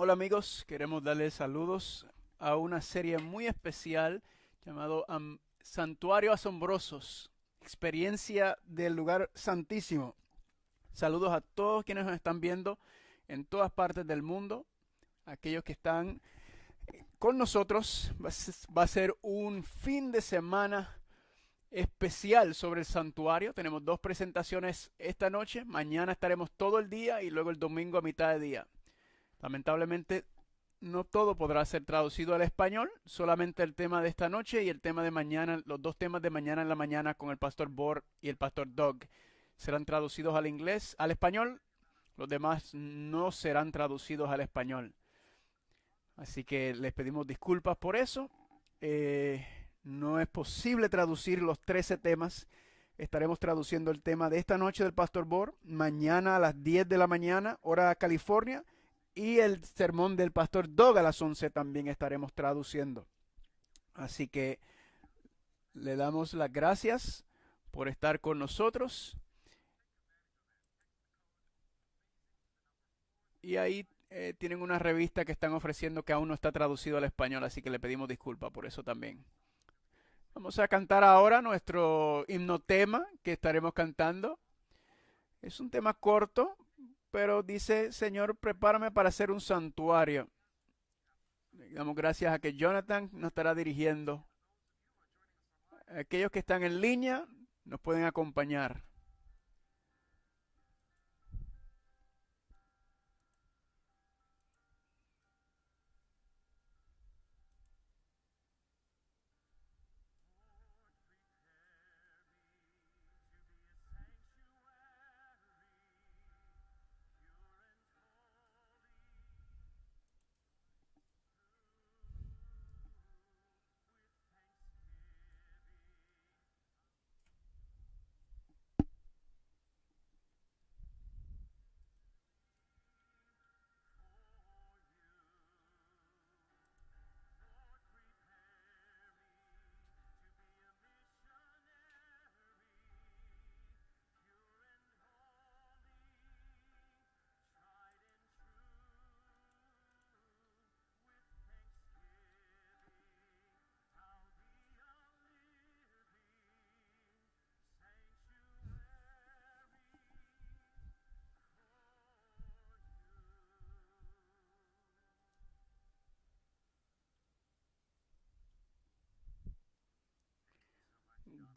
Hola amigos, queremos darles saludos a una serie muy especial llamado Santuario Asombrosos, experiencia del lugar santísimo. Saludos a todos quienes nos están viendo en todas partes del mundo, aquellos que están con nosotros. Va a ser un fin de semana especial sobre el santuario. Tenemos dos presentaciones esta noche, mañana estaremos todo el día y luego el domingo a mitad de día. Lamentablemente no todo podrá ser traducido al español, solamente el tema de esta noche y el tema de mañana, los dos temas de mañana en la mañana con el pastor Bor y el pastor Doug serán traducidos al inglés, al español, los demás no serán traducidos al español. Así que les pedimos disculpas por eso. No es posible traducir los 13 temas. Estaremos traduciendo el tema de esta noche del pastor Bor, mañana a las 10 de la mañana, hora California, y el sermón del pastor Doug a las 11 también estaremos traduciendo. Así que le damos las gracias por estar con nosotros. Y ahí tienen una revista que están ofreciendo que aún no está traducido al español, así que le pedimos disculpas por eso también. Vamos a cantar ahora nuestro himno tema que estaremos cantando. Es un tema corto, pero dice: Señor, prepárame para hacer un santuario. Le damos gracias a que Jonathan nos estará dirigiendo. Aquellos que están en línea nos pueden acompañar.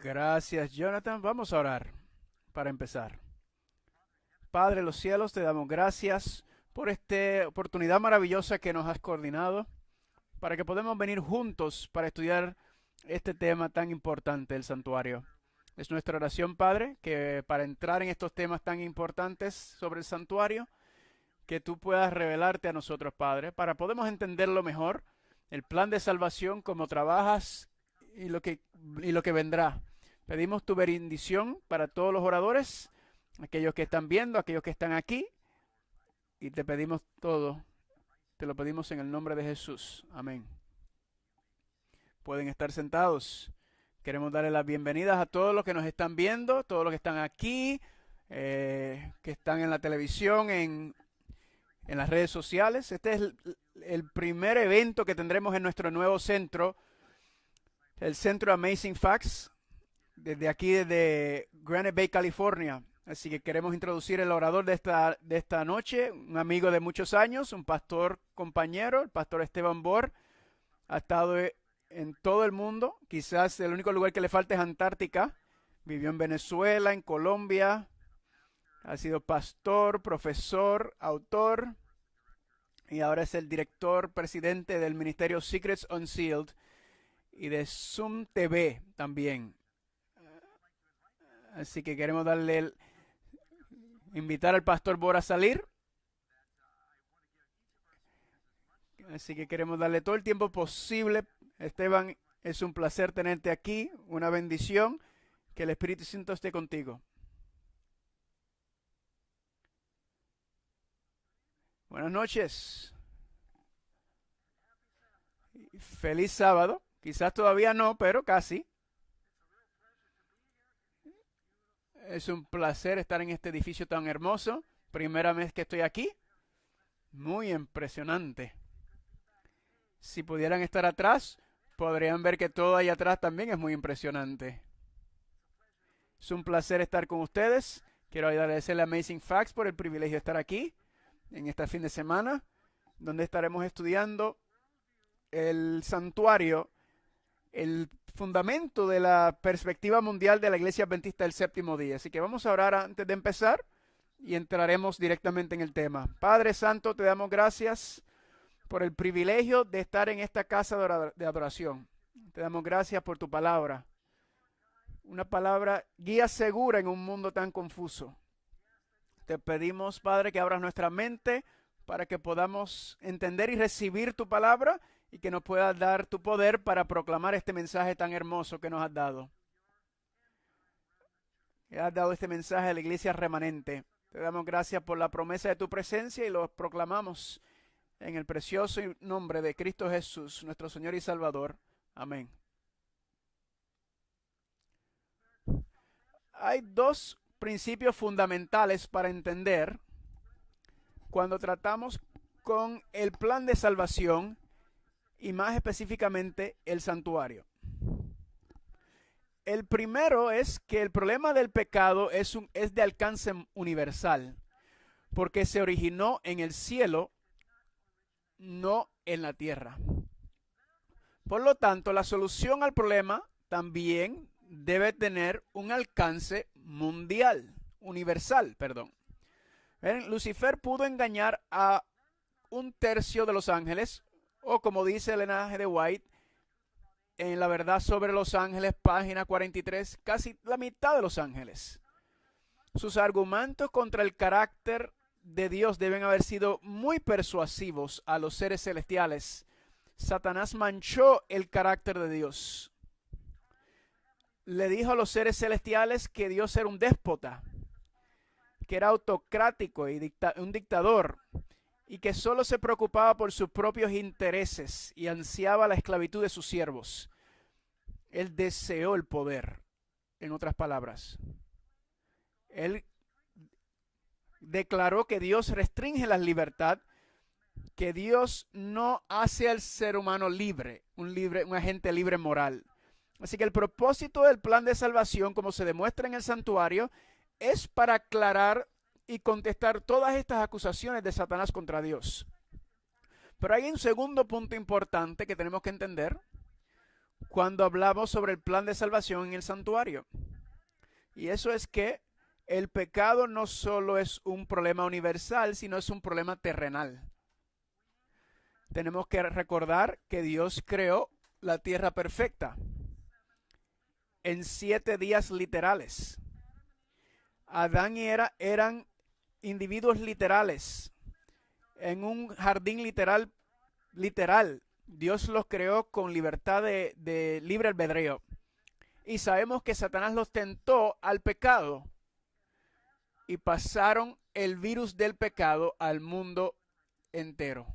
Gracias, Jonathan. Vamos a orar para empezar. Padre de los cielos, te damos gracias por esta oportunidad maravillosa que nos has coordinado para que podamos venir juntos para estudiar este tema tan importante, el santuario. Es nuestra oración, Padre, que para entrar en estos temas tan importantes sobre el santuario, que tú puedas revelarte a nosotros, Padre, para podamos entenderlo mejor, el plan de salvación, cómo trabajas y lo que vendrá. Pedimos tu bendición para todos los oradores, aquellos que están viendo, aquellos que están aquí, y te pedimos todo. Te lo pedimos en el nombre de Jesús. Amén. Pueden estar sentados. Queremos darle las bienvenidas a todos los que nos están viendo, todos los que están aquí, que están en la televisión, en las redes sociales. Este es el primer evento que tendremos en nuestro nuevo centro, el Centro Amazing Facts, desde aquí, desde Granite Bay, California. Así que queremos introducir el orador de esta noche, un amigo de muchos años, un pastor compañero, el pastor Esteban Bor. Ha estado en todo el mundo, quizás el único lugar que le falta es Antártica. Vivió en Venezuela, en Colombia, ha sido pastor, profesor, autor, y ahora es el director, presidente del ministerio Secrets Unsealed y de Zoom TV también. Así que queremos invitar al pastor Bor a salir. Así que queremos darle todo el tiempo posible. Esteban, es un placer tenerte aquí, una bendición. Que el Espíritu Santo esté contigo. Buenas noches. Feliz sábado. Quizás todavía no, pero casi. Es un placer estar en este edificio tan hermoso. Primera vez que estoy aquí. Muy impresionante. Si pudieran estar atrás, podrían ver que todo ahí atrás también es muy impresionante. Es un placer estar con ustedes. Quiero agradecerle a Amazing Facts por el privilegio de estar aquí en este fin de semana, donde estaremos estudiando el santuario, el fundamento de la perspectiva mundial de la Iglesia Adventista del Séptimo Día. Así que vamos a orar antes de empezar y entraremos directamente en el tema. Padre Santo, te damos gracias por el privilegio de estar en esta casa de adoración. Te damos gracias por tu palabra. Una palabra guía segura en un mundo tan confuso. Te pedimos, Padre, que abras nuestra mente para que podamos entender y recibir tu palabra y que nos puedas dar tu poder para proclamar este mensaje tan hermoso que nos has dado. Que has dado este mensaje a la iglesia remanente. Te damos gracias por la promesa de tu presencia y lo proclamamos en el precioso nombre de Cristo Jesús, nuestro Señor y Salvador. Amén. Hay dos principios fundamentales para entender cuando tratamos con el plan de salvación y más específicamente el santuario. El primero es que el problema del pecado es de alcance universal, porque se originó en el cielo, no en la tierra. Por lo tanto, la solución al problema también debe tener un alcance mundial, universal, perdón. Lucifer pudo engañar a un tercio de los ángeles, o como dice el Ellen G. White, en La Verdad sobre los Ángeles, página 43, casi la mitad de los ángeles. Sus argumentos contra el carácter de Dios deben haber sido muy persuasivos a los seres celestiales. Satanás manchó el carácter de Dios. Le dijo a los seres celestiales que Dios era un déspota, que era autocrático y un dictador, y que solo se preocupaba por sus propios intereses y ansiaba la esclavitud de sus siervos. Él deseó el poder, en otras palabras. Él declaró que Dios restringe la libertad, que Dios no hace al ser humano libre, un agente libre moral. Así que el propósito del plan de salvación, como se demuestra en el santuario, es para aclarar y contestar todas estas acusaciones de Satanás contra Dios. Pero hay un segundo punto importante que tenemos que entender cuando hablamos sobre el plan de salvación en el santuario. Y eso es que el pecado no solo es un problema universal, sino es un problema terrenal. Tenemos que recordar que Dios creó la tierra perfecta en 7 días literales. Adán y Eva eran individuos literales en un jardín literal. Dios los creó con libertad de libre albedrío. Y sabemos que Satanás los tentó al pecado y pasaron el virus del pecado al mundo entero,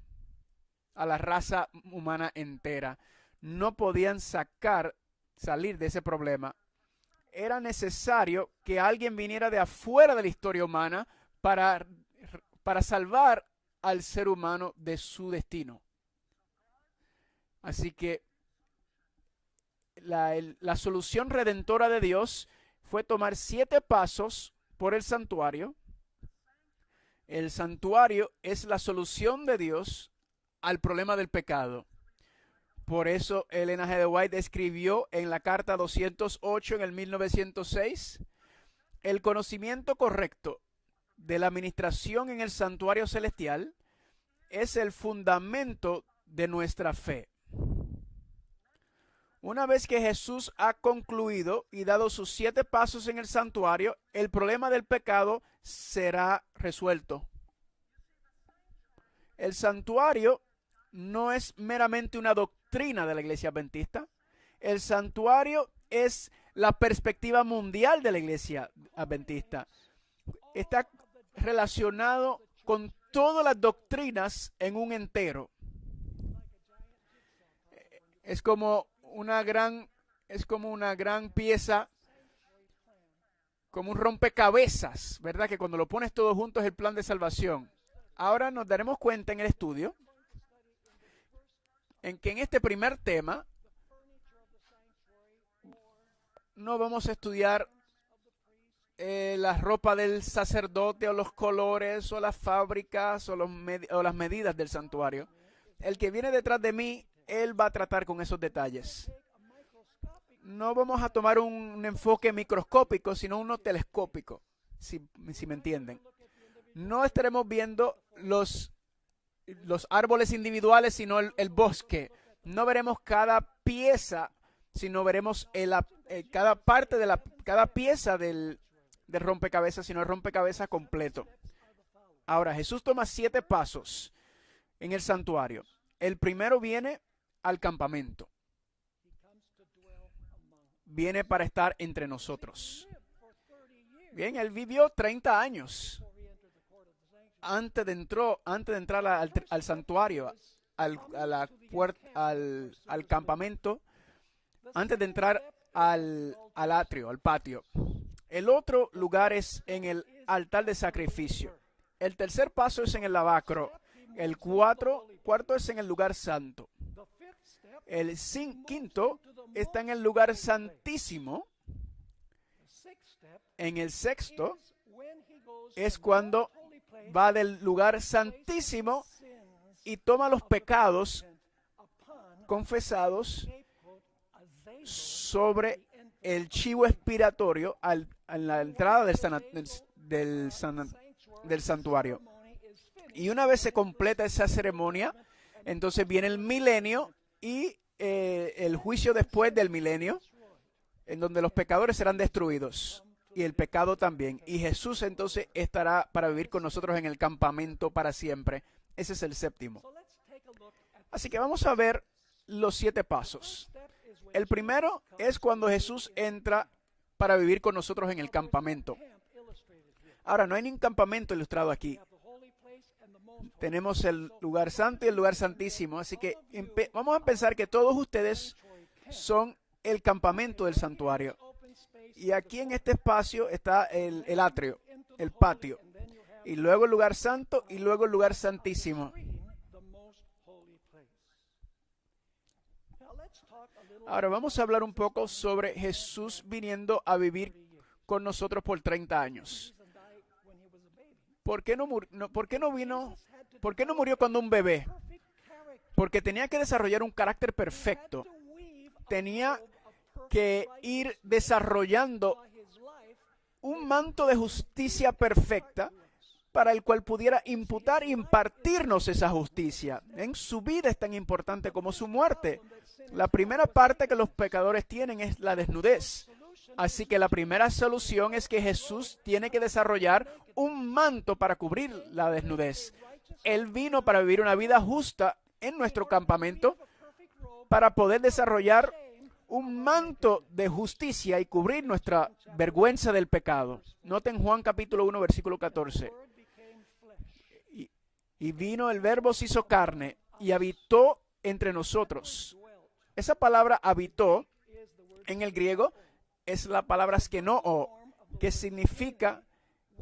a la raza humana entera. No podían salir de ese problema. Era necesario que alguien viniera de afuera de la historia humana para salvar al ser humano de su destino. Así que la solución redentora de Dios fue tomar 7 pasos por el santuario. El santuario es la solución de Dios al problema del pecado. Por eso Ellen G. White escribió en la carta 208 en el 1906, el conocimiento correcto de la administración en el santuario celestial es el fundamento de nuestra fe. Una vez que Jesús ha concluido y dado sus 7 pasos en el santuario, el problema del pecado será resuelto. El santuario no es meramente una doctrina de la Iglesia Adventista. El santuario es la perspectiva mundial de la Iglesia Adventista. Está relacionado con todas las doctrinas en un entero. Es como una gran pieza, como un rompecabezas, ¿verdad? Que cuando lo pones todo junto es el plan de salvación. Ahora nos daremos cuenta en el estudio en que en este primer tema no vamos a estudiar la ropa del sacerdote o los colores o las fábricas o las medidas del santuario. El que viene detrás de mí, él va a tratar con esos detalles. No vamos a tomar un enfoque microscópico, sino uno telescópico, si me entienden. No estaremos viendo los árboles individuales, sino el bosque. No veremos cada pieza, sino veremos cada parte de cada pieza del rompecabezas, sino el rompecabezas completo. Ahora, Jesús toma 7 pasos en el santuario. El primero viene al campamento. Viene para estar entre nosotros. Bien, él vivió 30 años antes de entrar al santuario, al campamento, antes de entrar al atrio, al patio. El otro lugar es en el altar de sacrificio. El tercer paso es en el lavacro. El cuarto es en el lugar santo. El quinto está en el lugar santísimo. En el sexto es cuando va del lugar santísimo y toma los pecados confesados sobre el chivo expiatorio en la entrada del santuario. Y una vez se completa esa ceremonia, entonces viene el milenio y el juicio después del milenio, en donde los pecadores serán destruidos y el pecado también. Y Jesús entonces estará para vivir con nosotros en el campamento para siempre. Ese es el séptimo. Así que vamos a ver los 7 pasos. El primero es cuando Jesús entra para vivir con nosotros en el campamento. Ahora, no hay ningún campamento ilustrado aquí. Tenemos el lugar santo y el lugar santísimo. Así que vamos a pensar que todos ustedes son el campamento del santuario. Y aquí en este espacio está el atrio, el patio. Y luego el lugar santo y luego el lugar santísimo. Ahora vamos a hablar un poco sobre Jesús viniendo a vivir con nosotros por 30 años. ¿Por qué no murió cuando un bebé? Porque tenía que desarrollar un carácter perfecto. Tenía que ir desarrollando un manto de justicia perfecta para el cual pudiera imputar e impartirnos esa justicia. En su vida es tan importante como su muerte. La primera parte que los pecadores tienen es la desnudez. Así que la primera solución es que Jesús tiene que desarrollar un manto para cubrir la desnudez. Él vino para vivir una vida justa en nuestro campamento para poder desarrollar un manto de justicia y cubrir nuestra vergüenza del pecado. Noten Juan capítulo 1, versículo 14. Y vino el Verbo, se hizo carne y habitó entre nosotros. Esa palabra habitó en el griego es la palabra skenoo, que significa,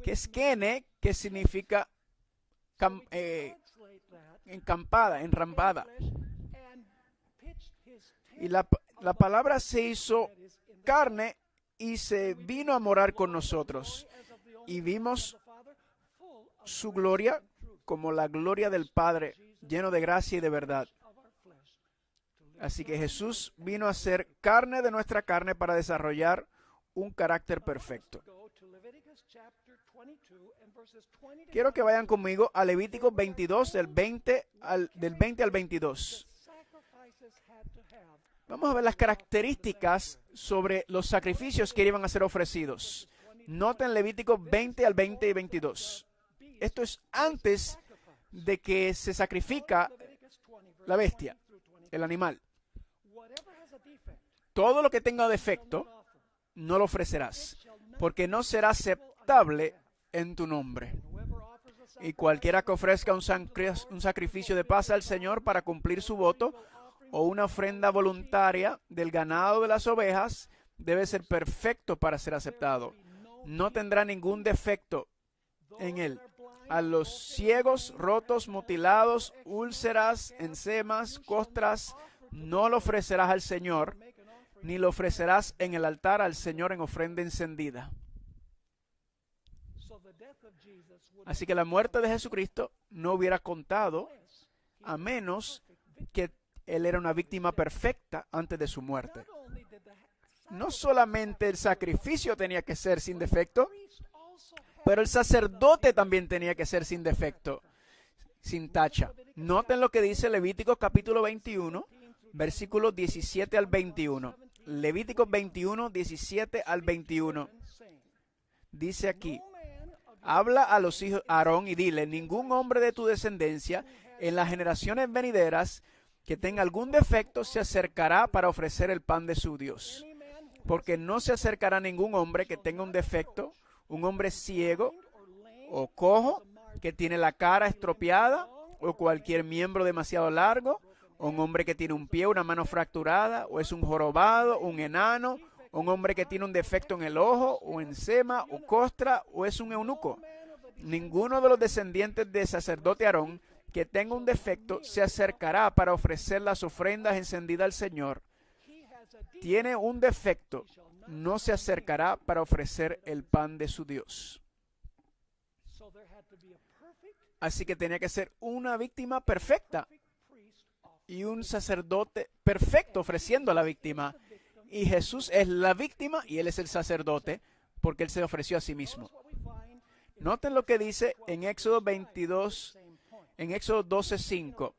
que es kene, que significa encampada, enrampada. Y la palabra se hizo carne y se vino a morar con nosotros. Y vimos su gloria como la gloria del Padre, lleno de gracia y de verdad. Así que Jesús vino a ser carne de nuestra carne para desarrollar un carácter perfecto. Quiero que vayan conmigo a Levítico 22, del 20 al 22. Vamos a ver las características sobre los sacrificios que iban a ser ofrecidos. Noten Levítico 20 al 20 y 22. Esto es antes de que se sacrifica la bestia, el animal. Todo lo que tenga defecto, no lo ofrecerás, porque no será aceptable en tu nombre. Y cualquiera que ofrezca un sacrificio de paz al Señor para cumplir su voto, o una ofrenda voluntaria del ganado de las ovejas, debe ser perfecto para ser aceptado. No tendrá ningún defecto en él. a los ciegos, rotos, mutilados, úlceras, ensemas, costras, no lo ofrecerás al Señor, ni lo ofrecerás en el altar al Señor en ofrenda encendida. Así que la muerte de Jesucristo no hubiera contado a menos que Él era una víctima perfecta antes de su muerte. No solamente el sacrificio tenía que ser sin defecto, pero el sacerdote también tenía que ser sin defecto, sin tacha. Noten lo que dice Levítico capítulo 21, versículos 17 al 21. Levítico 21, 17 al 21. Dice aquí: habla a los hijos de Aarón y dile: ningún hombre de tu descendencia en las generaciones venideras que tenga algún defecto se acercará para ofrecer el pan de su Dios. Porque no se acercará ningún hombre que tenga un defecto, un hombre ciego o cojo, que tiene la cara estropeada, o cualquier miembro demasiado largo, o un hombre que tiene un pie, una mano fracturada, o es un jorobado, un enano, un hombre que tiene un defecto en el ojo, o encema, o costra, o es un eunuco. Ninguno de los descendientes del sacerdote Aarón que tenga un defecto se acercará para ofrecer las ofrendas encendidas al Señor. Tiene un defecto, no se acercará para ofrecer el pan de su Dios. Así que tenía que ser una víctima perfecta y un sacerdote perfecto ofreciendo a la víctima. Y Jesús es la víctima y Él es el sacerdote porque Él se ofreció a sí mismo. Noten lo que dice en Éxodo 22, en Éxodo 12:5.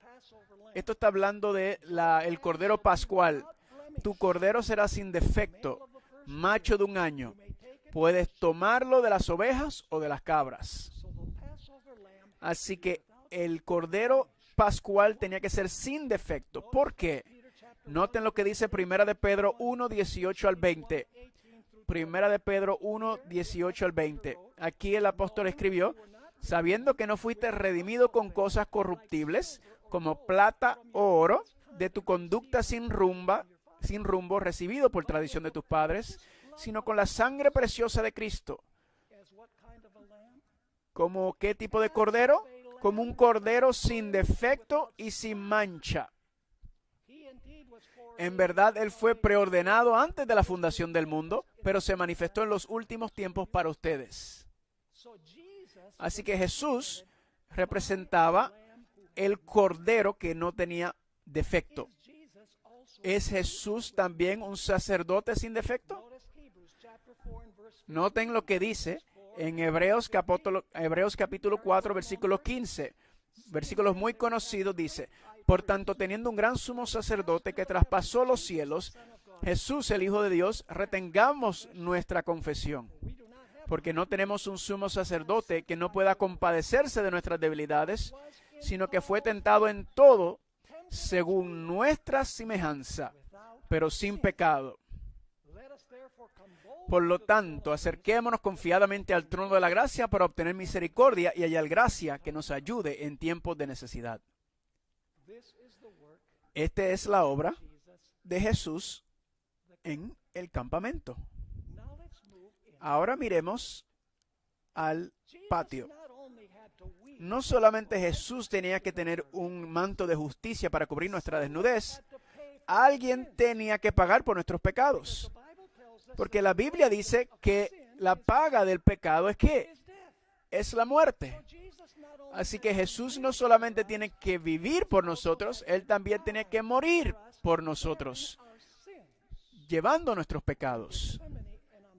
Esto está hablando de el Cordero Pascual. Tu cordero será sin defecto, macho de un año. Puedes tomarlo de las ovejas o de las cabras. Así que el Cordero Pascual tenía que ser sin defecto. ¿Por qué? Noten lo que dice Primera de Pedro 1, 18 al 20. Primera de Pedro 1, 18 al 20. Aquí el apóstol escribió: sabiendo que no fuiste redimido con cosas corruptibles, como plata o oro, de tu conducta sin rumbo recibido por tradición de tus padres, sino con la sangre preciosa de Cristo. ¿Como qué tipo de cordero? Como un cordero sin defecto y sin mancha. En verdad, Él fue preordenado antes de la fundación del mundo, pero se manifestó en los últimos tiempos para ustedes. Así que Jesús representaba el cordero que no tenía defecto. ¿Es Jesús también un sacerdote sin defecto? Noten lo que dice en Hebreos capítulo 4, versículo 15. Versículos muy conocidos, dice: por tanto, teniendo un gran sumo sacerdote que traspasó los cielos, Jesús, el Hijo de Dios, retengamos nuestra confesión. Porque no tenemos un sumo sacerdote que no pueda compadecerse de nuestras debilidades, sino que fue tentado en todo según nuestra semejanza, pero sin pecado. Por lo tanto, acerquémonos confiadamente al trono de la gracia para obtener misericordia y hallar gracia que nos ayude en tiempos de necesidad. Esta es la obra de Jesús en el campamento. Ahora miremos al patio. No solamente Jesús tenía que tener un manto de justicia para cubrir nuestra desnudez, alguien tenía que pagar por nuestros pecados. Porque la Biblia dice que la paga del pecado es ¿qué? Es la muerte. Así que Jesús no solamente tiene que vivir por nosotros, Él también tiene que morir por nosotros, llevando nuestros pecados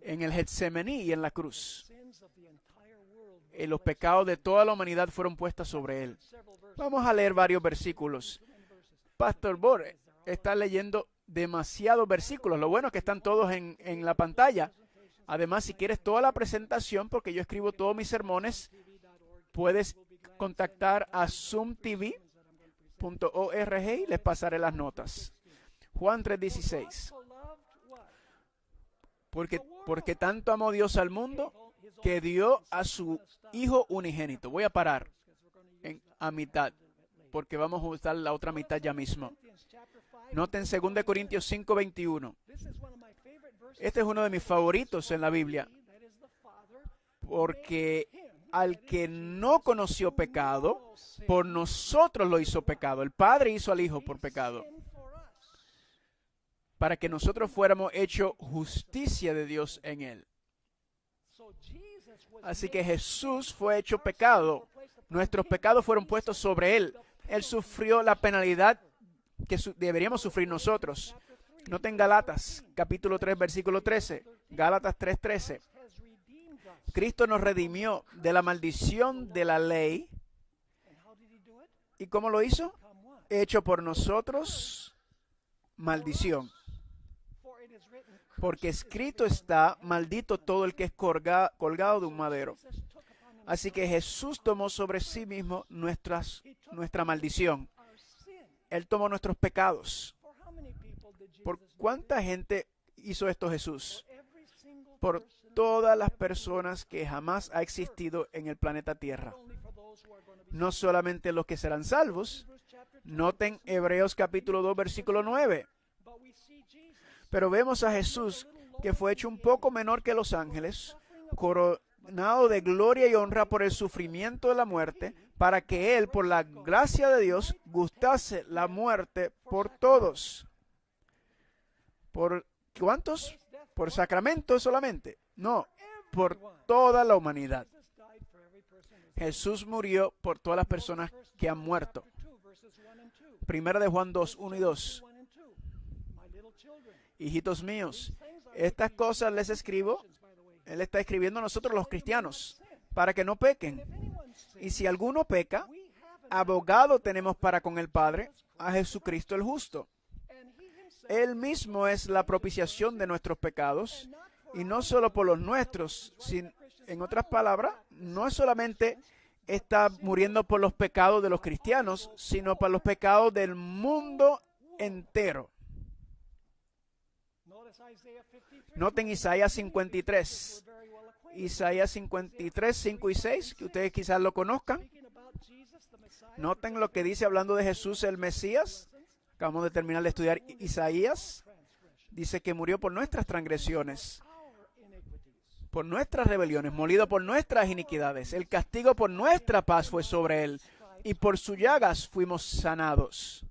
en el Getsemaní y en la cruz. Los pecados de toda la humanidad fueron puestos sobre Él. Vamos a leer varios versículos. Pastor Borre está leyendo demasiados versículos. Lo bueno es que están todos en la pantalla. Además, si quieres toda la presentación, porque yo escribo todos mis sermones, puedes contactar a zoomtv.org y les pasaré las notas. Juan 3:16. Porque tanto amó Dios al mundo que dio a su Hijo unigénito. Voy a parar a mitad, porque vamos a usar la otra mitad ya mismo. Noten 2 Corintios 5:21. Este es uno de mis favoritos en la Biblia, porque al que no conoció pecado, por nosotros lo hizo pecado. El Padre hizo al Hijo por pecado, para que nosotros fuéramos hechos justicia de Dios en Él. Así que Jesús fue hecho pecado. Nuestros pecados fueron puestos sobre Él. Él sufrió la penalidad que deberíamos sufrir nosotros. Noten Gálatas, capítulo 3, versículo 13. Gálatas 3:13. Cristo nos redimió de la maldición de la ley. ¿Y cómo lo hizo? Hecho por nosotros maldición. Porque escrito está, maldito todo el que es colgado de un madero. Así que Jesús tomó sobre sí mismo nuestra maldición. Él tomó nuestros pecados. ¿Por cuánta gente hizo esto Jesús? Por todas las personas que jamás ha existido en el planeta Tierra. No solamente los que serán salvos. Noten Hebreos capítulo 2, versículo 9. Pero vemos a Jesús, que fue hecho un poco menor que los ángeles, coronado de gloria y honra por el sufrimiento de la muerte, para que Él, por la gracia de Dios, gustase la muerte por todos. ¿Por cuántos? ¿Por sacramento solamente? No, por toda la humanidad. Jesús murió por todas las personas que han muerto. Primera de Juan 2, 1 y 2. Hijitos míos, estas cosas les escribo. Él está escribiendo a nosotros los cristianos, para que no pequen. Y si alguno peca, abogado tenemos para con el Padre, a Jesucristo el justo. Él mismo es la propiciación de nuestros pecados, y no solo por los nuestros, en otras palabras, no es solamente está muriendo por los pecados de los cristianos, sino por los pecados del mundo entero. Noten Isaías 53. Isaías 53, 5 y 6, que ustedes quizás lo conozcan. Noten lo que dice hablando de Jesús el Mesías. Acabamos de terminar de estudiar Isaías. Dice que murió por nuestras transgresiones, por nuestras rebeliones, molido por nuestras iniquidades. El castigo por nuestra paz fue sobre él, y por sus llagas fuimos sanados.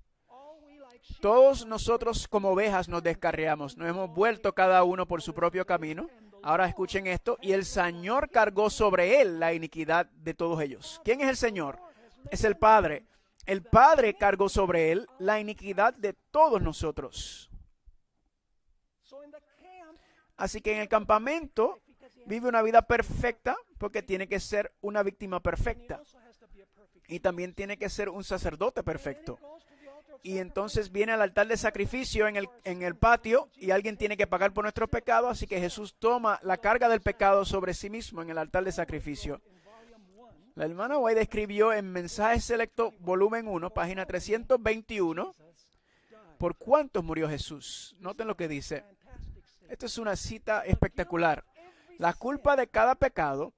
Todos nosotros como ovejas nos descarriamos, nos hemos vuelto cada uno por su propio camino. Ahora escuchen esto, y el Señor cargó sobre él la iniquidad de todos ellos. ¿Quién es el Señor? Es el Padre. El Padre cargó sobre él la iniquidad de todos nosotros. Así que en el campamento vive una vida perfecta, porque tiene que ser una víctima perfecta. Y también tiene que ser un sacerdote perfecto. Y entonces viene al altar de sacrificio en el patio, y alguien tiene que pagar por nuestros pecados, así que Jesús toma la carga del pecado sobre sí mismo en el altar de sacrificio. La hermana White escribió en Mensajes Selecto, volumen 1, página 321, ¿por cuántos murió Jesús? Noten lo que dice. Esta es una cita espectacular. La culpa de cada pecado,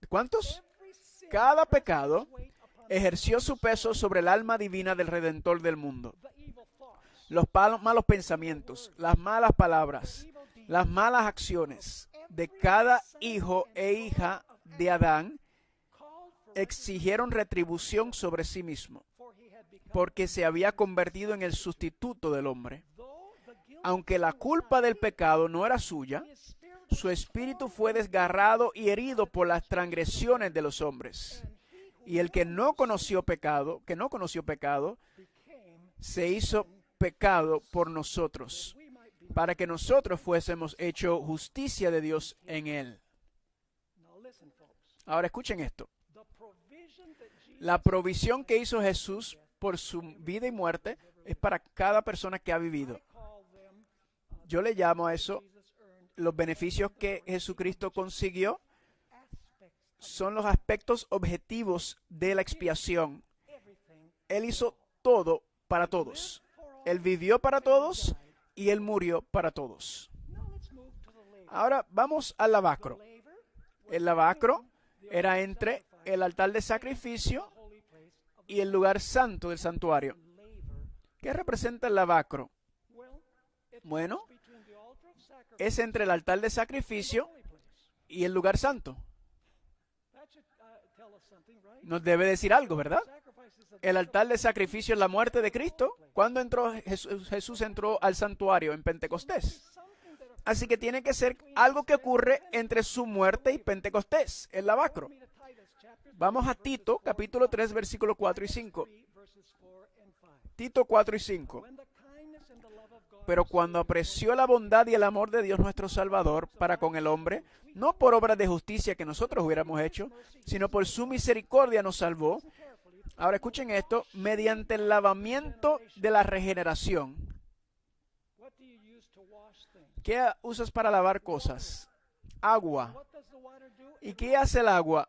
¿cuántos? Cada pecado ejerció su peso sobre el alma divina del Redentor del mundo. Los malos pensamientos, las malas palabras, las malas acciones de cada hijo e hija de Adán exigieron retribución sobre sí mismo, porque se había convertido en el sustituto del hombre. Aunque la culpa del pecado no era suya, su espíritu fue desgarrado y herido por las transgresiones de los hombres. Y el que no conoció pecado, se hizo pecado por nosotros, para que nosotros fuésemos hecho justicia de Dios en él. Ahora escuchen esto. La provisión que hizo Jesús por su vida y muerte es para cada persona que ha vivido. Yo le llamo a eso los beneficios que Jesucristo consiguió. Son los aspectos objetivos de la expiación. Él hizo todo para todos. Él vivió para todos y Él murió para todos. Ahora vamos al lavacro. El lavacro era entre el altar de sacrificio y el lugar santo del santuario. ¿Qué representa el lavacro? Bueno, es entre el altar de sacrificio y el lugar santo. Nos debe decir algo, ¿verdad? El altar de sacrificio es la muerte de Cristo. ¿Cuándo entró Jesús entró al santuario? En Pentecostés. Así que tiene que ser algo que ocurre entre su muerte y Pentecostés, el lavacro. Vamos a Tito, capítulo 3, versículos 4 y 5. Tito 4 y 5. Pero cuando apreció la bondad y el amor de Dios nuestro Salvador para con el hombre, no por obras de justicia que nosotros hubiéramos hecho, sino por su misericordia nos salvó. Ahora escuchen esto, mediante el lavamiento de la regeneración. ¿Qué usas para lavar cosas? Agua. ¿Y qué hace el agua?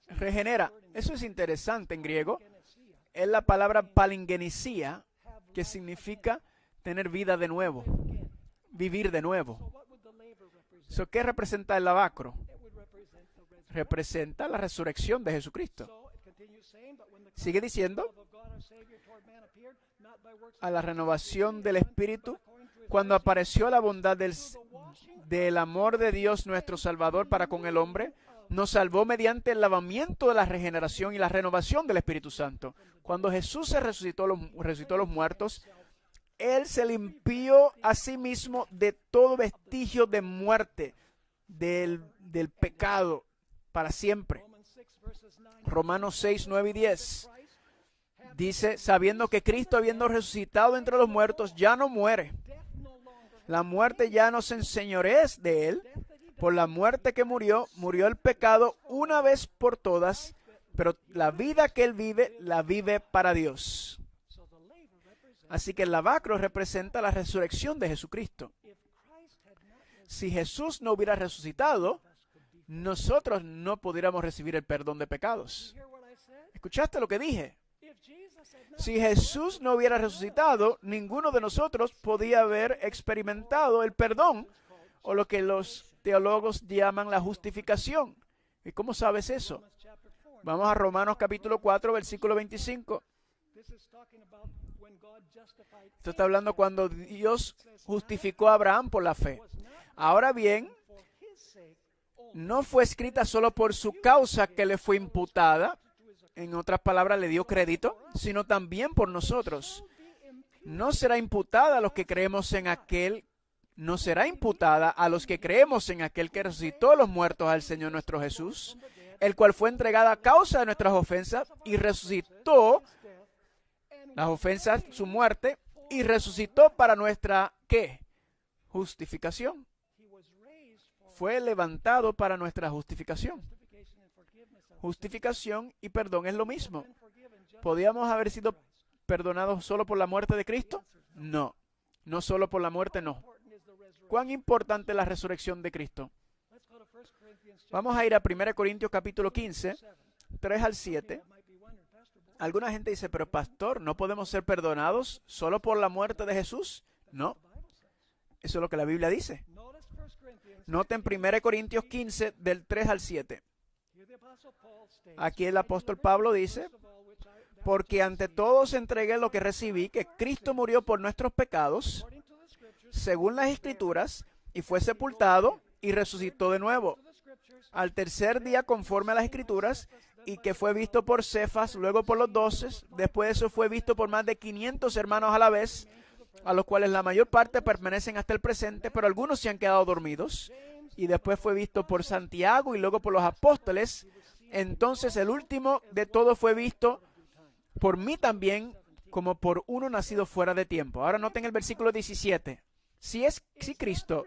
Regenera. Eso es interesante en griego. Es la palabra palingenesia, que significa tener vida de nuevo, vivir de nuevo. ¿Qué representa el lavacro? Representa la resurrección de Jesucristo. Sigue diciendo, a la renovación del Espíritu, cuando apareció la bondad del amor de Dios nuestro Salvador para con el hombre, nos salvó mediante el lavamiento de la regeneración y la renovación del Espíritu Santo. Cuando Jesús se resucitó a los muertos, Él se limpió a sí mismo de todo vestigio de muerte, del pecado, para siempre. Romanos 6, 9 y 10. Dice, sabiendo que Cristo, habiendo resucitado entre los muertos, ya no muere. La muerte ya no se enseñorea de Él. Por la muerte que murió el pecado una vez por todas, pero la vida que Él vive, la vive para Dios. Así que el lavacro representa la resurrección de Jesucristo. Si Jesús no hubiera resucitado, nosotros no pudiéramos recibir el perdón de pecados. ¿Escuchaste lo que dije? Si Jesús no hubiera resucitado, ninguno de nosotros podía haber experimentado el perdón, o lo que los teólogos llaman la justificación. ¿Y cómo sabes eso? Vamos a Romanos capítulo 4, versículo 25. Esto está hablando cuando Dios justificó a Abraham por la fe. Ahora bien, no fue escrita solo por su causa que le fue imputada, en otras palabras le dio crédito, sino también por nosotros. No será imputada a los que creemos en aquel, no será imputada a los que creemos en aquel que resucitó a los muertos al Señor nuestro Jesús, el cual fue entregado a causa de nuestras ofensas y resucitó las ofensas, su muerte, y resucitó para nuestra, ¿qué? Justificación. Fue levantado para nuestra justificación. Justificación y perdón es lo mismo. ¿Podíamos haber sido perdonados solo por la muerte de Cristo? No. No solo por la muerte, no. ¿Cuán importante es la resurrección de Cristo? Vamos a ir a 1 Corintios capítulo 15, 3 al 7. Alguna gente dice, pero pastor, ¿no podemos ser perdonados solo por la muerte de Jesús? No. Eso es lo que la Biblia dice. Noten 1 Corintios 15, del 3 al 7. Aquí el apóstol Pablo dice, porque ante todos entregué lo que recibí, que Cristo murió por nuestros pecados, según las Escrituras, y fue sepultado y resucitó de nuevo al tercer día conforme a las Escrituras, y que fue visto por Cefas, luego por los 12, después de eso fue visto por más de 500 hermanos a la vez, a los cuales la mayor parte permanecen hasta el presente, pero algunos se han quedado dormidos, y después fue visto por Santiago y luego por los apóstoles. Entonces el último de todos fue visto por mí también, como por uno nacido fuera de tiempo. Ahora noten el versículo 17. Si Cristo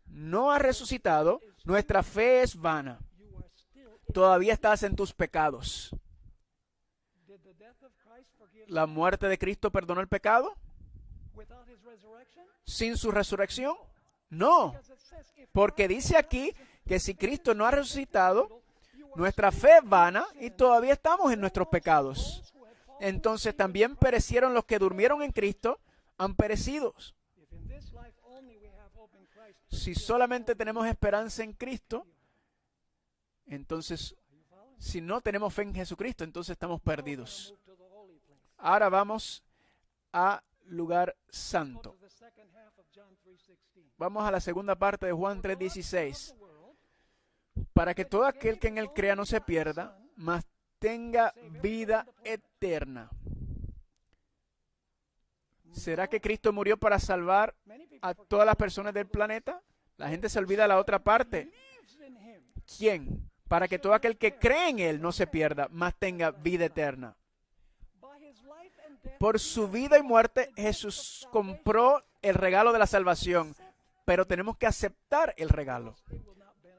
no ha resucitado, nuestra fe es vana. Todavía estás en tus pecados. ¿La muerte de Cristo perdonó el pecado? ¿Sin su resurrección? No. Porque dice aquí que si Cristo no ha resucitado, nuestra fe es vana y todavía estamos en nuestros pecados. Entonces también perecieron los que durmieron en Cristo, han perecido. Si solamente tenemos esperanza en Cristo, entonces, si no tenemos fe en Jesucristo, entonces estamos perdidos. Ahora vamos a lugar santo. Vamos a la segunda parte de Juan 3:16. Para que todo aquel que en él crea no se pierda, mas tenga vida eterna. ¿Será que Cristo murió para salvar a todas las personas del planeta? La gente se olvida de la otra parte. ¿Quién? Para que todo aquel que cree en Él no se pierda, mas tenga vida eterna. Por su vida y muerte, Jesús compró el regalo de la salvación, pero tenemos que aceptar el regalo.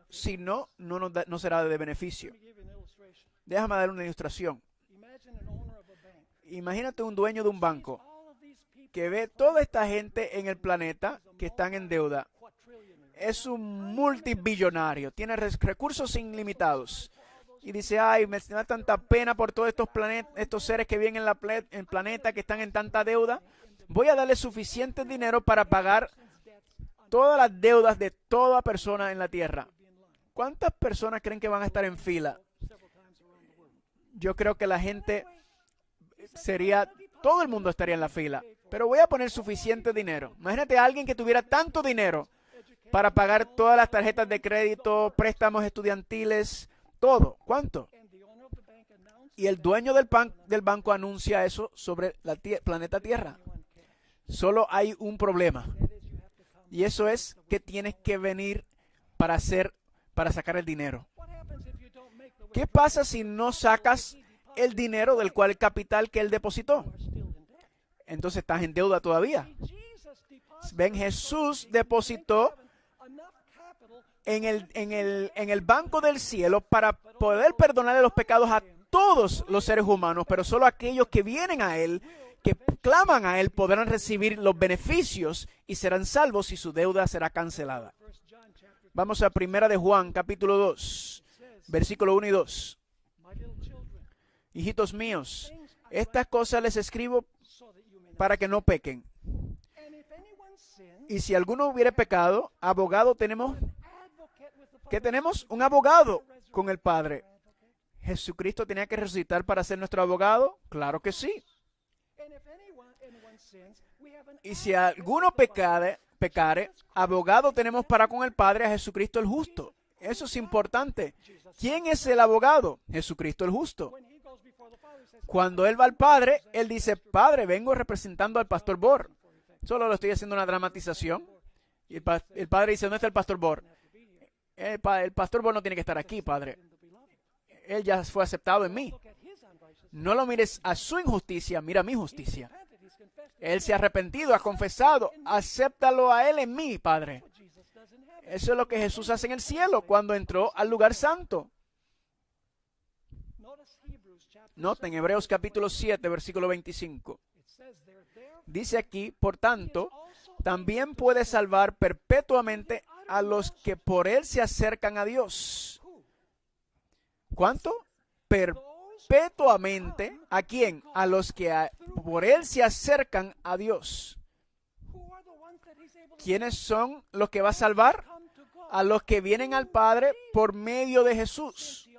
Si no, no será de beneficio. Déjame dar una ilustración. Imagínate un dueño de un banco que ve toda esta gente en el planeta que están en deuda. Es un multibillonario, tiene recursos ilimitados. Y dice, ay, me da tanta pena por todos estos seres que viven en el planeta que están en tanta deuda. Voy a darle suficiente dinero para pagar todas las deudas de toda persona en la tierra. ¿Cuántas personas creen que van a estar en fila? Yo creo que la gente todo el mundo estaría en la fila. Pero voy a poner suficiente dinero. Imagínate a alguien que tuviera tanto dinero para pagar todas las tarjetas de crédito, préstamos estudiantiles, todo. ¿Cuánto? Y el dueño del banco anuncia eso sobre el planeta Tierra. Solo hay un problema. Y eso es que tienes que venir para sacar el dinero. ¿Qué pasa si no sacas el dinero del cual el capital que él depositó? Entonces estás en deuda todavía. Ven, Jesús depositó en el banco del cielo para poder perdonarle los pecados a todos los seres humanos, pero solo aquellos que vienen a Él, que claman a Él, podrán recibir los beneficios y serán salvos y su deuda será cancelada. Vamos a 1 de Juan, capítulo 2, versículo 1 y 2. Hijitos míos, estas cosas les escribo para que no pequen. Y si alguno hubiere pecado, abogado tenemos. ¿Qué tenemos? Un abogado con el Padre. ¿Jesucristo tenía que resucitar para ser nuestro abogado? Claro que sí. Y si alguno pecare, abogado tenemos para con el Padre, a Jesucristo el justo. Eso es importante. ¿Quién es el abogado? Jesucristo el justo. Cuando él va al Padre, él dice, Padre, vengo representando al pastor Bor. Solo lo estoy haciendo una dramatización. Y el Padre dice, ¿dónde está el pastor Bor? El pastor Bor no tiene que estar aquí, Padre. Él ya fue aceptado en mí. No lo mires a su injusticia, mira mi justicia. Él se ha arrepentido, ha confesado. Acéptalo a él en mí, Padre. Eso es lo que Jesús hace en el cielo cuando entró al lugar santo. Noten Hebreos capítulo 7, versículo 25. Dice aquí, por tanto, también puede salvar perpetuamente a los que por él se acercan a Dios. ¿Cuánto? Perpetuamente. ¿A quién? A los que por él se acercan a Dios. ¿Quiénes son los que va a salvar? A los que vienen al Padre por medio de Jesús,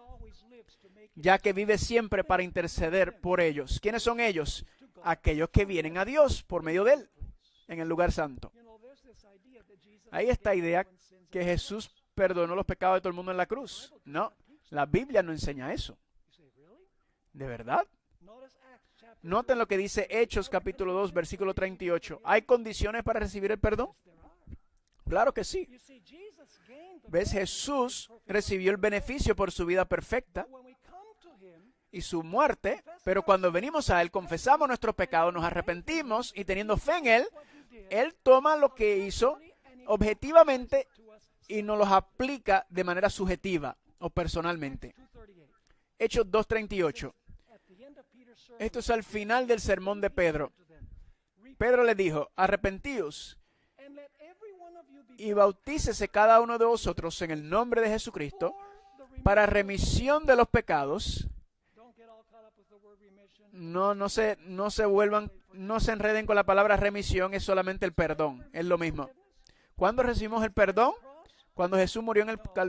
ya que vive siempre para interceder por ellos. ¿Quiénes son ellos? Aquellos que vienen a Dios por medio de Él, en el lugar santo. Hay esta idea que Jesús perdonó los pecados de todo el mundo en la cruz. No, la Biblia no enseña eso. ¿De verdad? Noten lo que dice Hechos capítulo 2, versículo 38. ¿Hay condiciones para recibir el perdón? Claro que sí. ¿Ves? Jesús recibió el beneficio por su vida perfecta y su muerte, pero cuando venimos a Él, confesamos nuestros pecados, nos arrepentimos y teniendo fe en Él, Él toma lo que hizo objetivamente y nos los aplica de manera subjetiva o personalmente. Hechos 2:38. Esto es al final del sermón de Pedro. Pedro le dijo, arrepentíos y bautícese cada uno de vosotros en el nombre de Jesucristo para remisión de los pecados. No se enreden con la palabra remisión, es solamente el perdón, es lo mismo. ¿Cuándo recibimos el perdón? ¿Cuando Jesús murió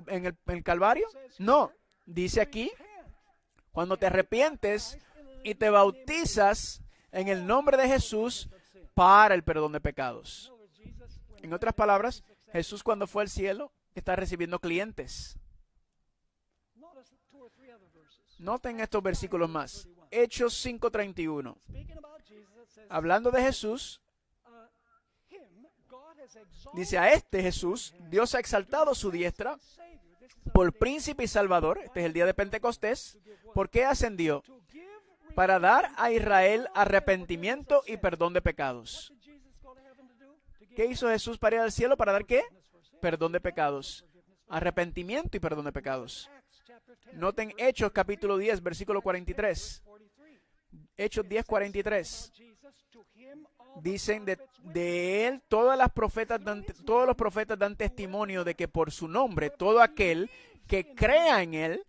en el Calvario? No, dice aquí, cuando te arrepientes y te bautizas en el nombre de Jesús para el perdón de pecados. En otras palabras, Jesús cuando fue al cielo está recibiendo clientes. Noten estos versículos más. Hechos 5:31. Hablando de Jesús, dice: a este Jesús, Dios ha exaltado a su diestra por príncipe y salvador. Este es el día de Pentecostés. ¿Por qué ascendió? Para dar a Israel arrepentimiento y perdón de pecados. ¿Qué hizo Jesús para ir al cielo? ¿Para dar qué? Perdón de pecados. Arrepentimiento y perdón de pecados. Noten Hechos capítulo 10, versículo 43. Hechos 10, 43. Dicen de él, todos los profetas dan testimonio de que por su nombre, todo aquel que crea en él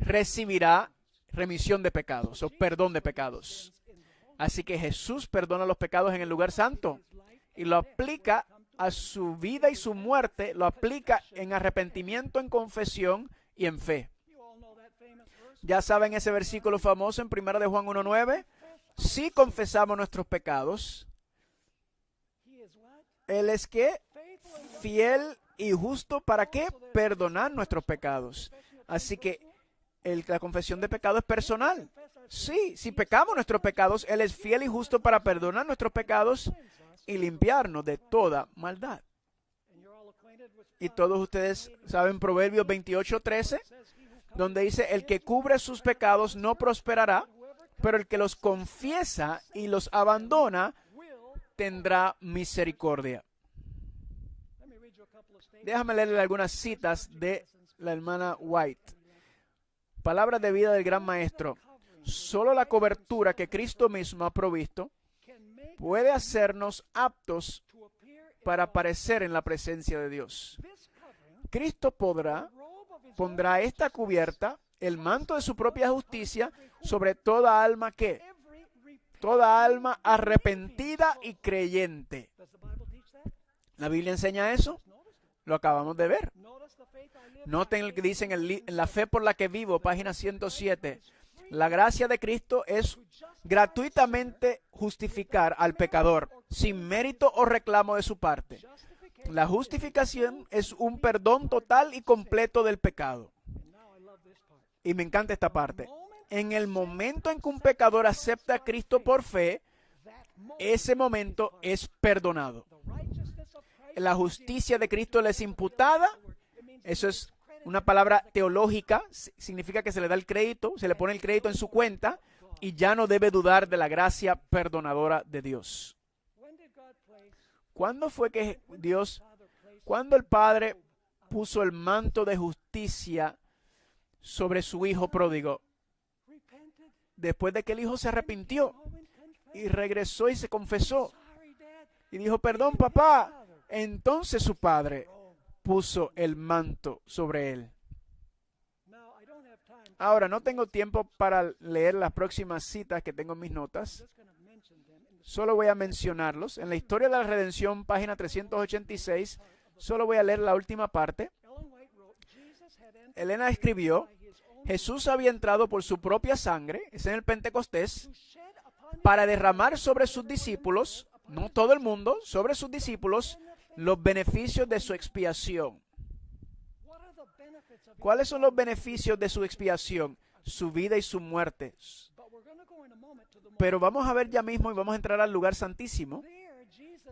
recibirá remisión de pecados o perdón de pecados. Así que Jesús perdona los pecados en el lugar santo y lo aplica a su vida y su muerte, lo aplica en arrepentimiento, en confesión y en fe. Ya saben ese versículo famoso en 1 de Juan 1:9. Si confesamos nuestros pecados, Él es ¿qué? Fiel y justo para ¿qué? Perdonar nuestros pecados. Así que la confesión de pecado es personal. Sí, si pecamos nuestros pecados, Él es fiel y justo para perdonar nuestros pecados y limpiarnos de toda maldad. Y todos ustedes saben Proverbios 28:13, donde dice: el que cubre sus pecados no prosperará, pero el que los confiesa y los abandona tendrá misericordia. Déjame leerle algunas citas de la hermana White. Palabras de vida del gran maestro. Solo la cobertura que Cristo mismo ha provisto puede hacernos aptos para aparecer en la presencia de Dios. Cristo pondrá esta cubierta, el manto de su propia justicia, sobre toda alma que, toda alma arrepentida y creyente. ¿La Biblia enseña eso? Lo acabamos de ver. Noten lo que dice en la fe por la que vivo, página 107. La gracia de Cristo es gratuitamente justificar al pecador, sin mérito o reclamo de su parte. La justificación es un perdón total y completo del pecado. Y me encanta esta parte. En el momento en que un pecador acepta a Cristo por fe, ese momento es perdonado. La justicia de Cristo le es imputada. Eso es una palabra teológica. Significa que se le da el crédito, se le pone el crédito en su cuenta y ya no debe dudar de la gracia perdonadora de Dios. ¿Cuándo fue que cuando el Padre puso el manto de justicia sobre su hijo pródigo? Después de que el hijo se arrepintió y regresó y se confesó y dijo: perdón, papá. Entonces su padre puso el manto sobre él. Ahora, no tengo tiempo para leer las próximas citas que tengo en mis notas. Solo voy a mencionarlos. En la historia de la redención, página 386, solo voy a leer la última parte. Elena escribió: Jesús había entrado por su propia sangre, es en el Pentecostés, para derramar sobre sus discípulos, no todo el mundo, sobre sus discípulos, los beneficios de su expiación. ¿Cuáles son los beneficios de su expiación? Su vida y su muerte. Pero vamos a ver ya mismo y vamos a entrar al lugar santísimo.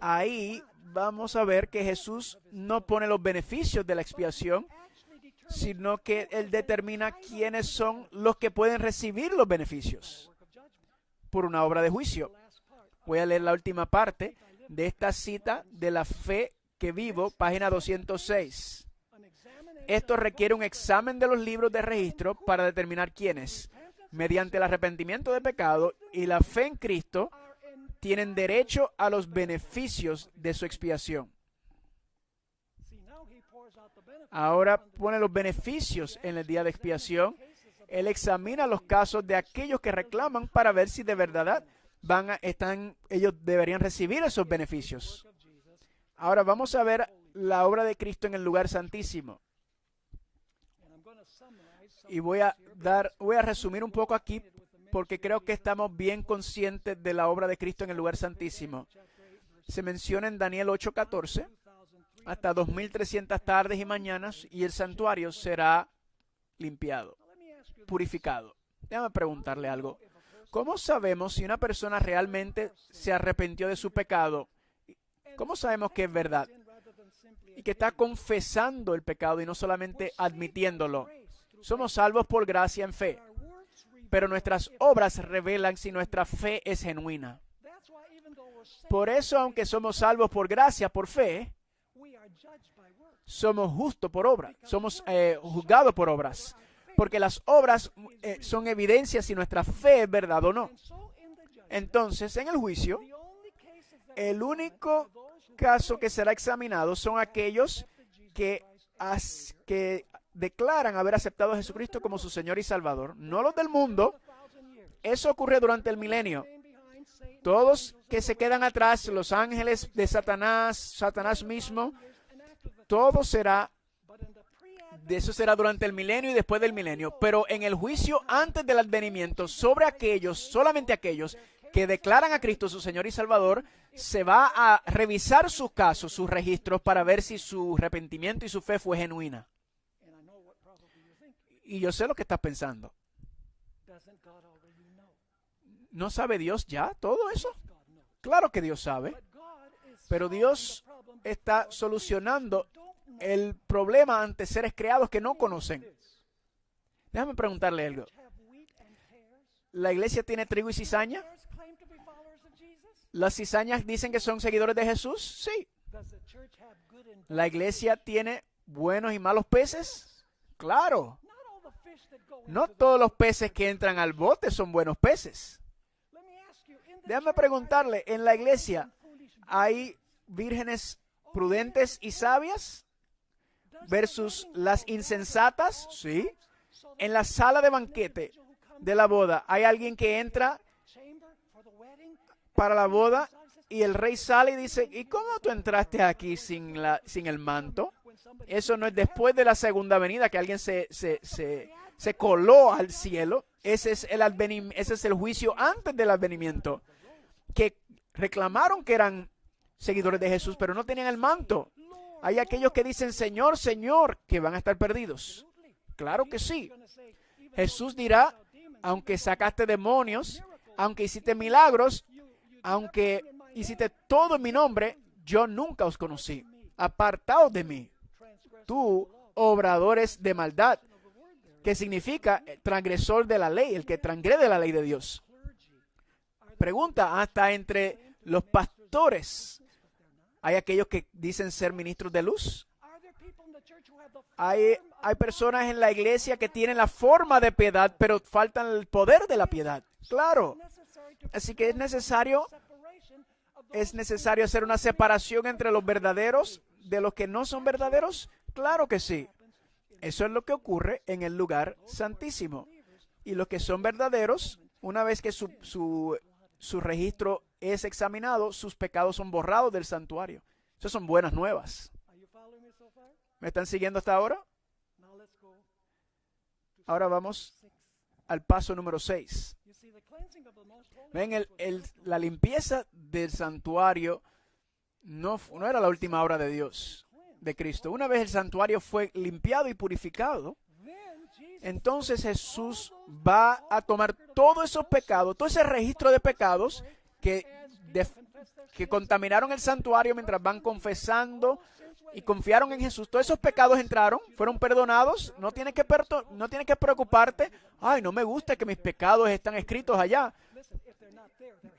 Ahí vamos a ver que Jesús no pone los beneficios de la expiación, sino que Él determina quiénes son los que pueden recibir los beneficios por una obra de juicio. Voy a leer la última parte de esta cita de la fe que vivo, página 206. Esto requiere un examen de los libros de registro para determinar quiénes, mediante el arrepentimiento de pecado y la fe en Cristo, tienen derecho a los beneficios de su expiación. Ahora pone los beneficios en el día de expiación. Él examina los casos de aquellos que reclaman para ver si de verdad ellos deberían recibir esos beneficios. Ahora vamos a ver la obra de Cristo en el lugar santísimo. Y voy a resumir un poco aquí porque creo que estamos bien conscientes de la obra de Cristo en el lugar santísimo. Se menciona en Daniel 8:14, hasta 2300 tardes y mañanas y el santuario será limpiado. purificado. Déjame preguntarle algo. ¿Cómo sabemos si una persona realmente se arrepintió de su pecado? ¿Cómo sabemos que es verdad? Y que está confesando el pecado y no solamente admitiéndolo. Somos salvos por gracia en fe, pero nuestras obras revelan si nuestra fe es genuina. Por eso, aunque somos salvos por gracia, por fe, somos justos por obras, somos juzgados por obras, porque las obras son evidencias si nuestra fe es verdad o no. Entonces, en el juicio, el único caso que será examinado son aquellos que declaran haber aceptado a Jesucristo como su Señor y Salvador, no los del mundo. Eso ocurre durante el milenio. Todos que se quedan atrás, los ángeles de Satanás, Satanás mismo, todo será, de eso será durante el milenio y después del milenio. Pero en el juicio antes del advenimiento, sobre aquellos, solamente aquellos que declaran a Cristo su Señor y Salvador, se va a revisar sus casos, sus registros, para ver si su arrepentimiento y su fe fue genuina. Y yo sé lo que estás pensando. ¿No sabe Dios ya todo eso? Claro que Dios sabe. Pero Dios está solucionando el problema ante seres creados que no conocen. Déjame preguntarle algo. ¿La iglesia tiene trigo y cizaña? ¿Las cizañas dicen que son seguidores de Jesús? Sí. ¿La iglesia tiene buenos y malos peces? Claro. No todos los peces que entran al bote son buenos peces. Déjame preguntarle, ¿en la iglesia hay vírgenes prudentes y sabias versus las insensatas? Sí. En la sala de banquete de la boda, ¿hay alguien que entra para la boda y el rey sale y dice, ¿y cómo tú entraste aquí sin el manto? Eso no es después de la segunda venida que alguien se coló al cielo. Ese es el juicio antes del advenimiento, que reclamaron que eran seguidores de Jesús, pero no tenían el manto. Hay aquellos que dicen, Señor, Señor, que van a estar perdidos. Claro que sí. Jesús dirá, aunque sacaste demonios, aunque hiciste milagros, aunque hiciste todo en mi nombre, yo nunca os conocí. Apartaos de mí, tú, obradores de maldad, que significa transgresor de la ley, el que transgrede la ley de Dios. Pregunta, hasta entre los pastores, ¿hay aquellos que dicen ser ministros de luz? Hay personas en la iglesia que tienen la forma de piedad, pero faltan el poder de la piedad. Claro. Así que es necesario hacer una separación entre los verdaderos de los que no son verdaderos. Claro que sí. Eso es lo que ocurre en el lugar santísimo. Y los que son verdaderos, una vez que su registro es examinado, sus pecados son borrados del santuario. Esas son buenas nuevas. ¿Me están siguiendo hasta ahora? Ahora vamos al paso número 6. Ven, la limpieza del santuario no era la última obra de Dios, de Cristo. Una vez el santuario fue limpiado y purificado, entonces Jesús va a tomar todos esos pecados, todo ese registro de pecados que contaminaron el santuario mientras van confesando y confiaron en Jesús. Todos esos pecados entraron, fueron perdonados. No tienes que preocuparte. Ay, no me gusta que mis pecados están escritos allá.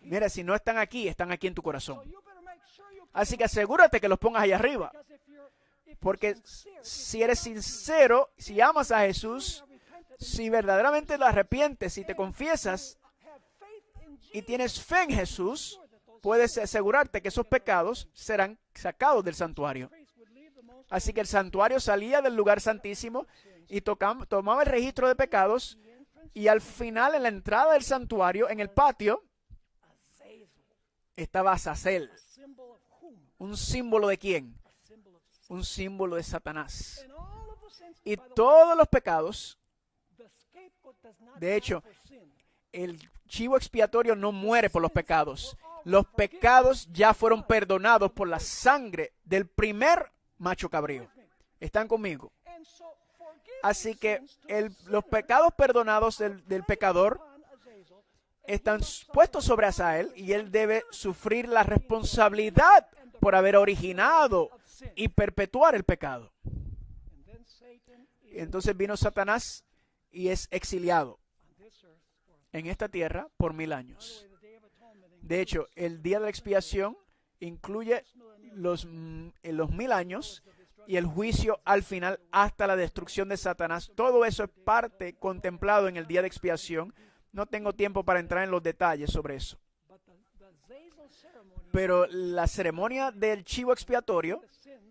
Mira, si no están aquí en tu corazón. Así que asegúrate que los pongas allá arriba. Porque si eres sincero, si amas a Jesús, si verdaderamente lo arrepientes, si te confiesas y tienes fe en Jesús, puedes asegurarte que esos pecados serán sacados del santuario. Así que el santuario salía del lugar santísimo y tomaba el registro de pecados, y al final, en la entrada del santuario, en el patio, estaba Azazel. ¿Un símbolo de quién? Un símbolo de Satanás. Y todos los pecados, de hecho, el chivo expiatorio no muere por los pecados. Los pecados ya fueron perdonados por la sangre del primer macho cabrío. ¿Están conmigo? Así que los pecados perdonados del pecador están puestos sobre Azael y él debe sufrir la responsabilidad por haber originado y perpetuar el pecado. Entonces vino Satanás y es exiliado en esta tierra por 1000 años. De hecho, el día de la expiación incluye los 1000 años y el juicio al final hasta la destrucción de Satanás. Todo eso es parte contemplado en el día de expiación. No tengo tiempo para entrar en los detalles sobre eso. Pero la ceremonia del chivo expiatorio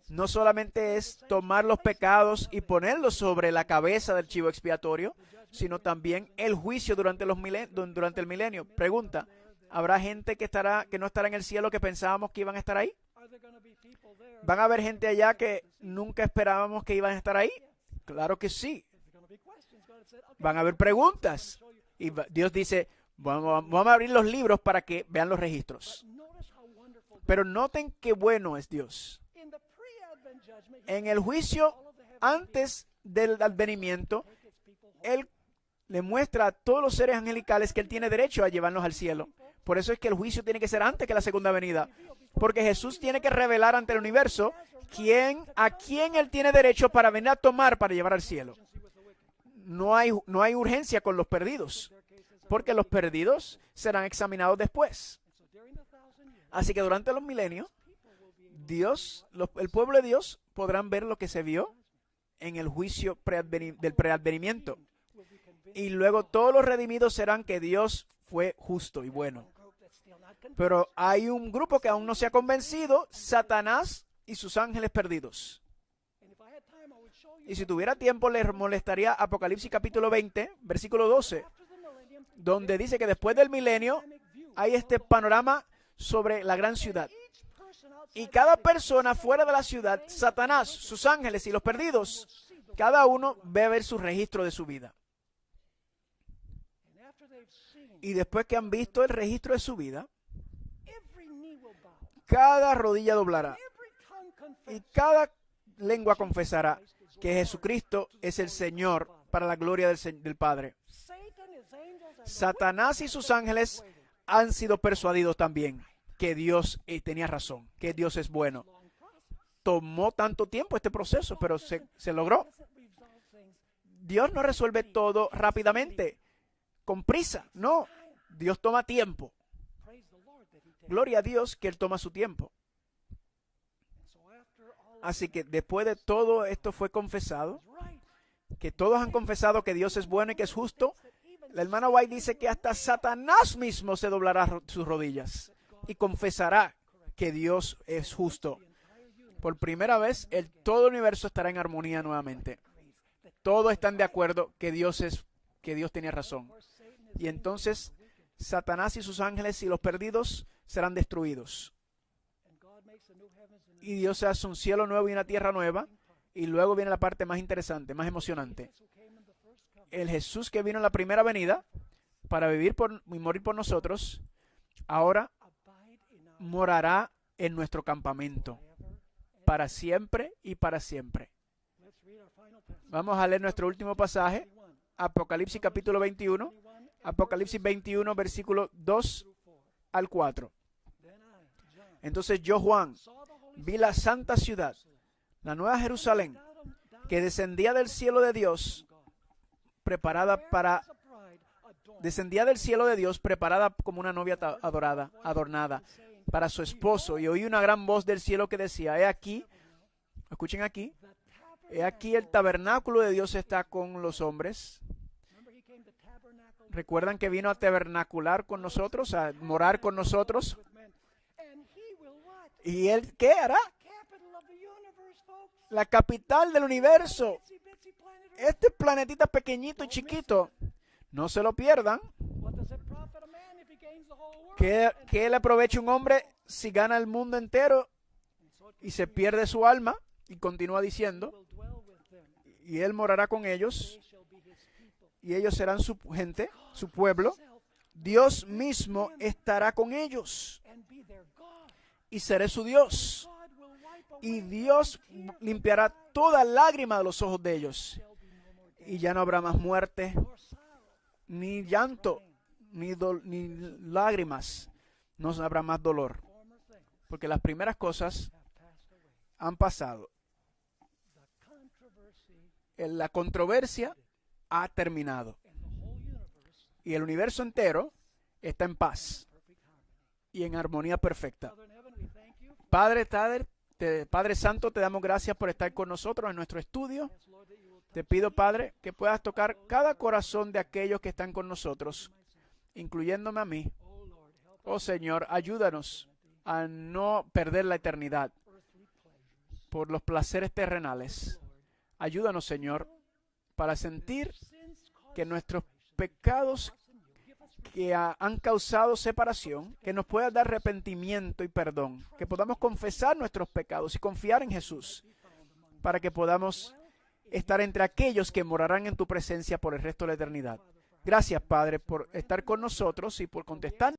no solamente es tomar los pecados y ponerlos sobre la cabeza del chivo expiatorio, sino también el juicio durante el milenio. Pregunta, ¿habrá gente que no estará en el cielo que pensábamos que iban a estar ahí? ¿Van a haber gente allá que nunca esperábamos que iban a estar ahí? Claro que sí. Van a haber preguntas. Y Dios dice, vamos a abrir los libros para que vean los registros. Pero noten qué bueno es Dios. En el juicio antes del advenimiento, Él le muestra a todos los seres angelicales que Él tiene derecho a llevarlos al cielo. Por eso es que el juicio tiene que ser antes que la segunda venida. Porque Jesús tiene que revelar ante el universo a quién Él tiene derecho para venir a tomar para llevar al cielo. No hay urgencia con los perdidos, porque los perdidos serán examinados después. Así que durante los milenios, el pueblo de Dios podrán ver lo que se vio en el juicio del preadvenimiento. Y luego todos los redimidos serán que Dios fue justo y bueno. Pero hay un grupo que aún no se ha convencido, Satanás y sus ángeles perdidos. Y si tuviera tiempo, les molestaría Apocalipsis capítulo 20, versículo 12, donde dice que después del milenio hay este panorama sobre la gran ciudad. Y cada persona fuera de la ciudad, Satanás, sus ángeles y los perdidos, cada uno ve a ver su registro de su vida. Y después que han visto el registro de su vida, cada rodilla doblará y cada lengua confesará que Jesucristo es el Señor para la gloria del Padre. Satanás y sus ángeles han sido persuadidos también que Dios tenía razón, que Dios es bueno. Tomó tanto tiempo este proceso, pero se logró. Dios no resuelve todo rápidamente, con prisa. No, Dios toma tiempo. Gloria a Dios que Él toma su tiempo. Así que después de todo esto fue confesado, que todos han confesado que Dios es bueno y que es justo, la hermana White dice que hasta Satanás mismo se doblará sus rodillas y confesará que Dios es justo. Por primera vez, todo el universo estará en armonía nuevamente. Todos están de acuerdo que Dios tenía razón. Y entonces Satanás y sus ángeles y los perdidos serán destruidos. Y Dios hace un cielo nuevo y una tierra nueva. Y luego viene la parte más interesante, más emocionante. El Jesús que vino en la primera venida para vivir y morir por nosotros, ahora morará en nuestro campamento para siempre y para siempre. Vamos a leer nuestro último pasaje, Apocalipsis capítulo 21, Apocalipsis 21, versículo 2 al 4. Entonces yo, Juan, vi la santa ciudad, la nueva Jerusalén, que descendía del cielo de Dios, preparada como una novia adornada para su esposo. Y oí una gran voz del cielo que decía, he aquí, escuchen aquí, he aquí el tabernáculo de Dios está con los hombres. ¿Recuerdan que vino a tabernacular con nosotros, a morar con nosotros? ¿Y Él qué hará? La capital del universo. Este planetita pequeñito y chiquito. No se lo pierdan. ¿Qué le aprovecha un hombre si gana el mundo entero y se pierde su alma? Y continúa diciendo, y Él morará con ellos, y ellos serán su gente, su pueblo. Dios mismo estará con ellos, y seré su Dios. Y Dios limpiará toda lágrima de los ojos de ellos. y ya no habrá más muerte, ni llanto, ni lágrimas. No habrá más dolor, porque las primeras cosas han pasado. La controversia ha terminado y el universo entero está en paz y en armonía perfecta. Padre Santo, te damos gracias por estar con nosotros en nuestro estudio. Te pido, Padre, que puedas tocar cada corazón de aquellos que están con nosotros, incluyéndome a mí. Oh Señor, ayúdanos a no perder la eternidad por los placeres terrenales. Ayúdanos, Señor, para sentir que nuestros pecados que han causado separación, que nos pueda dar arrepentimiento y perdón, que podamos confesar nuestros pecados y confiar en Jesús, para que podamos estar entre aquellos que morarán en tu presencia por el resto de la eternidad. Gracias, Padre, por estar con nosotros y por contestar